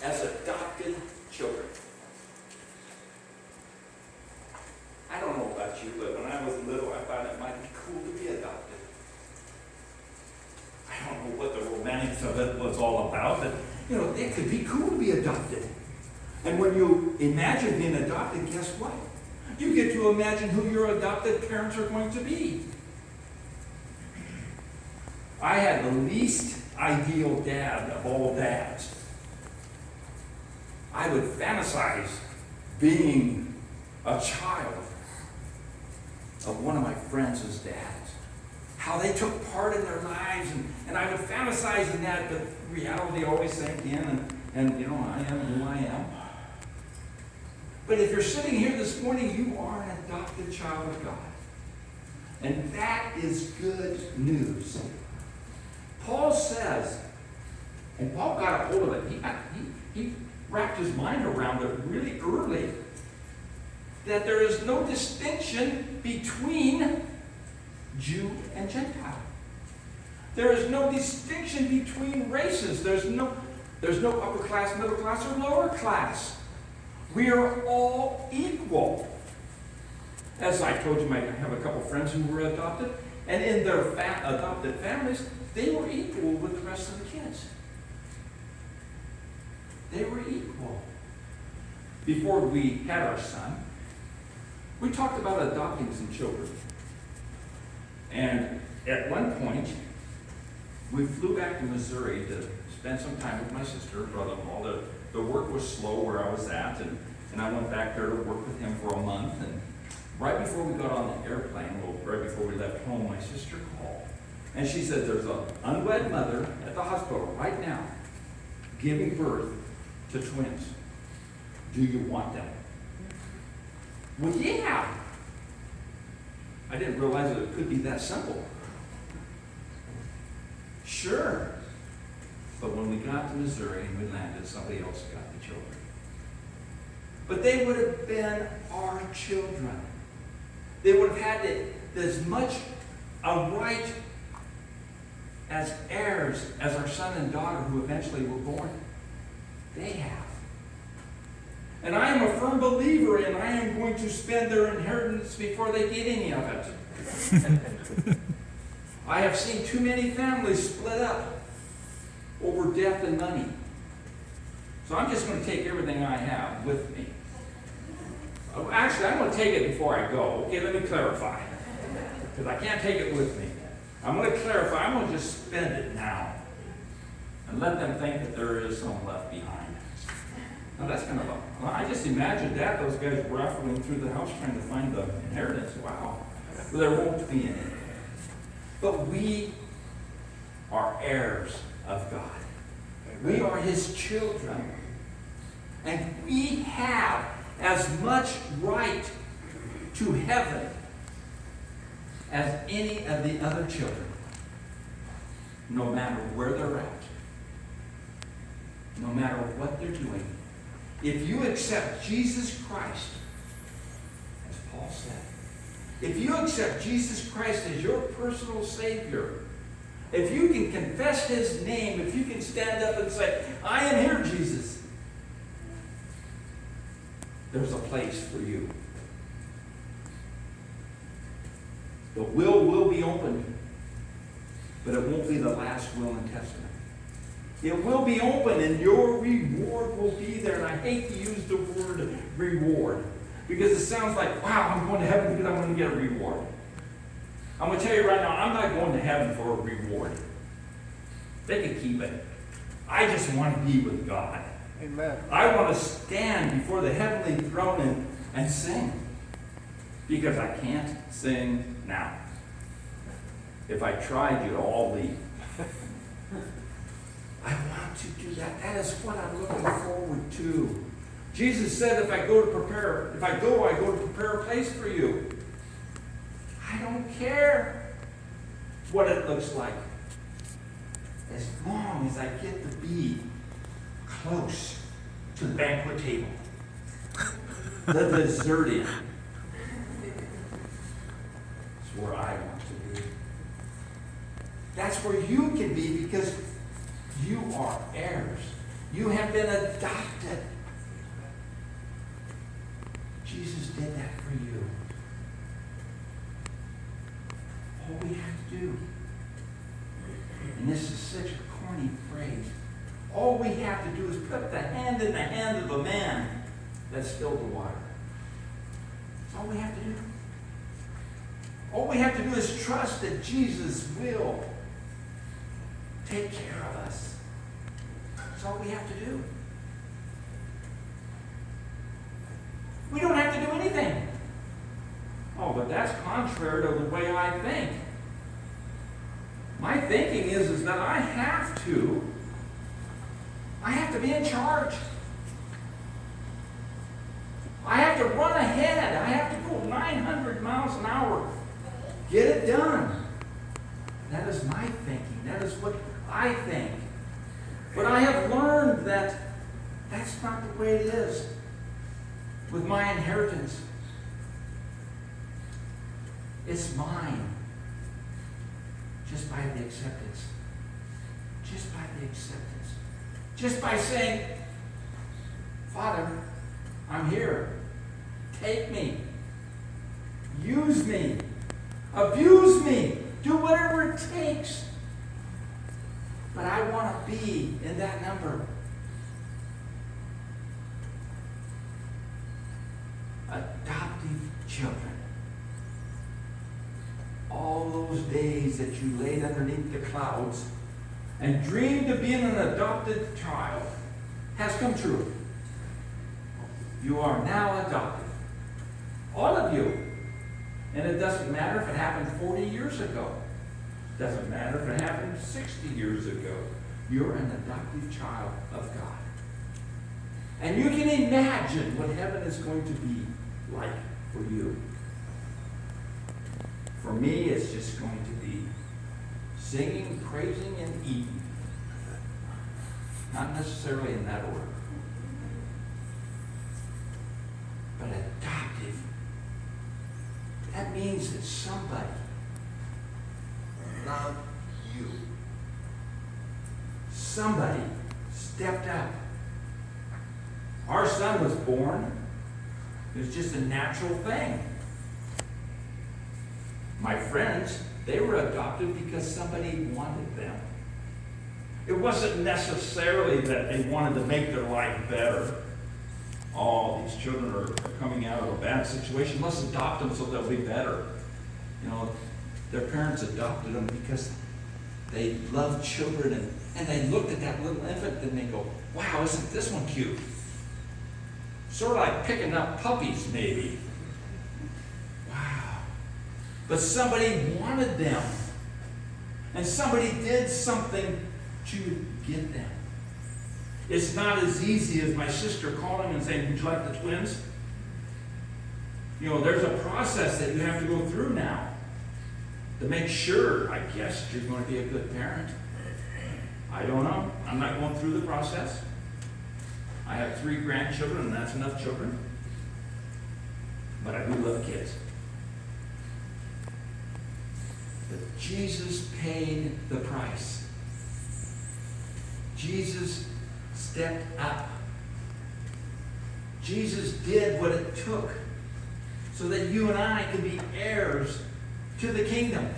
as adopted children. I don't know about you, but when I was little, I thought it might be cool to be adopted. I don't know what the romantics of it was all about, but it could be cool to be adopted. And when you imagine being adopted, guess what? You get to imagine who your adopted parents are going to be. I had the least ideal dad of all dads. I would fantasize being a child of one of my friends' dads. How they took part in their lives, and I would fantasize in that, but reality always sank in, and I am who I am. But if you're sitting here this morning, you are an adopted child of God. And that is good news. Paul says, and Paul got a hold of it, he wrapped his mind around it really early, that there is no distinction between Jew and Gentile. There is no distinction between races. There's no upper class, middle class, or lower class. We are all equal. As I told you, I have a couple friends who were adopted, and in their adopted families, they were equal with the rest of the kids. They were equal. Before we had our son, we talked about adopting some children. And at one point, we flew back to Missouri to spend some time with my sister, brother-in-law. The work was slow where I was at, and I went back there to work with him for a month. And right before we got on the airplane, right before we left home, my sister called. And she said, there's an unwed mother at the hospital right now giving birth to twins. Do you want them? Well, yeah. I didn't realize that it could be that simple. Sure. But when we got to Missouri and we landed, somebody else got the children. But they would have been our children. They would have had as much a right as heirs as our son and daughter who eventually were born. They have. And I am a firm believer in I am going to spend their inheritance before they get any of it. I have seen too many families split up over death and money. So I'm just going to take everything I have with me. Actually, I'm going to take it before I go. Okay, let me clarify. Because I can't take it with me. I'm going to clarify. I'm going to just spend it now. And let them think that there is some left behind. Now that's kind of I just imagined that, those guys raffling through the house trying to find the inheritance. Wow. Well, there won't be any. But we are heirs of God. We are His children. And we have as much right to heaven as any of the other children, no matter where they're at, no matter what they're doing. If you accept Jesus Christ, as Paul said, if you accept Jesus Christ as your personal Savior, if you can confess His name, if you can stand up and say, I am here, Jesus, there's a place for you. The will be opened, but it won't be the last will and testament. It will be open and your reward will be there. And I hate to use the word reward because it sounds like, wow, I'm going to heaven because I'm going to get a reward. I'm going to tell you right now, I'm not going to heaven for a reward. They can keep it. I just want to be with God. Amen. I want to stand before the heavenly throne and sing. Because I can't sing now. If I tried, you'd all leave. I want to do that. That is what I'm looking forward to. Jesus said, if I go, I go to prepare a place for you. I don't care what it looks like. As long as I get to be close to the banquet table. The dessert inn. It's where I want to be. That's where you can be because you are heirs. You have been adopted. Jesus did that for you. All we have to do, and this is such a corny phrase, all we have to do is put the hand in the hand of a man that spilled the water. That's all we have to do. All we have to do is trust that Jesus will take care of us. That's all we have to do. We don't have to do anything. Oh, but that's contrary to the way I think. My thinking is that I have to be in charge. I have to run ahead. I have to go 900 miles an hour. Get it done. That is my thinking. That is what I think. But I have learned that that's not the way it is with my inheritance. It's mine just by the acceptance. Just by the acceptance. Just by saying, Father, I'm here. Take me. Use me. Abuse me. Do whatever it takes. But I want to be in that number. Adoptive children. All those days that you laid underneath the clouds and dreamed of being an adopted child has come true. You are now adopted. All of you. And it doesn't matter if it happened 40 years ago. It doesn't matter if it happened 60 years ago. You're an adoptive child of God. And you can imagine what heaven is going to be like for you. For me, it's just going to be singing, praising, and eating. Not necessarily in that order. But adoptive. That means that somebody loved you. Somebody stepped up. Our son was born. It was just a natural thing. My friends, they were adopted because somebody wanted them. It wasn't necessarily that they wanted to make their life better. Oh, these children are coming out of a bad situation. Let's adopt them so they'll be better. You know, their parents adopted them because they loved children, and they looked at that little infant and they go, wow, isn't this one cute? Sort of like picking up puppies, maybe. Wow. But somebody wanted them. And somebody did something to get them. It's not as easy as my sister calling and saying, would you like the twins? You know, there's a process that you have to go through now to make sure, I guess, you're going to be a good parent. I don't know. I'm not going through the process. I have 3 grandchildren, and that's enough children. But I do love kids. But Jesus paid the price. Jesus stepped up. Jesus did what it took so that you and I could be heirs to the kingdom.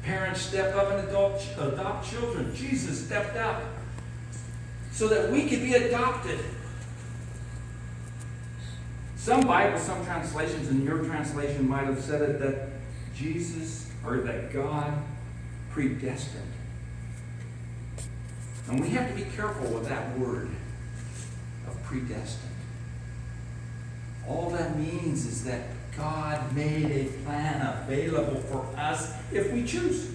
Parents step up and adopt children. Jesus stepped up so that we could be adopted. Some Bibles, some translations, and your translation might have said it that Jesus, or that God predestined. And we have to be careful with that word of predestined. All that means is that God made a plan available for us if we choose.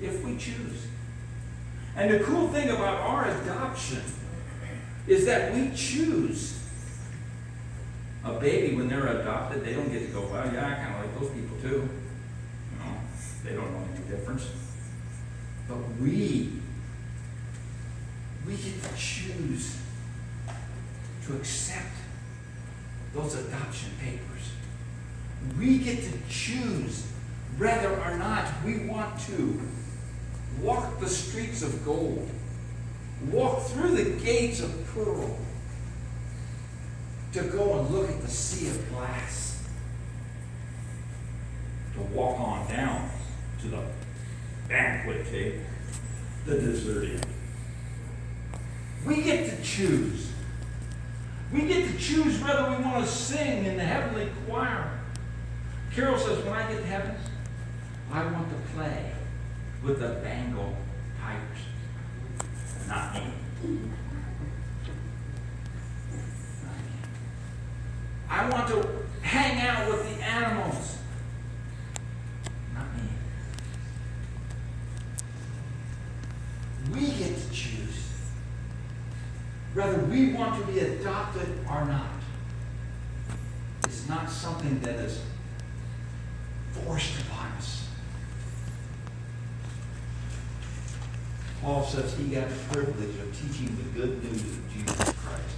If we choose. And the cool thing about our adoption is that we choose. A baby, when they're adopted, they don't get to go, well, yeah, I kind of like those people too. You know, they don't know any difference. But we get to choose to accept those adoption papers. We get to choose whether or not we want to walk the streets of gold, walk through the gates of pearl, to go and look at the sea of glass, to walk on down to the banquet table, the dessert inn. We get to choose. We get to choose whether we want to sing in the heavenly choir. Carol says, when I get to heaven, I want to play with the Bengal tigers. Not me. Not me. I want to hang out with the animals. Not me. We get to choose whether we want to be adopted or not. It's not something that is forced upon us. Paul says he got the privilege of teaching the good news of Jesus Christ.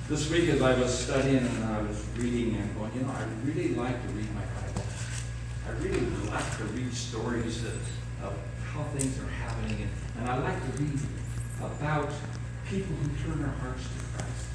This week as I was studying and I was reading and going, I really like to read my Bible. I really like to read stories of how things are happening. And I like to read about people who turn their hearts to Christ.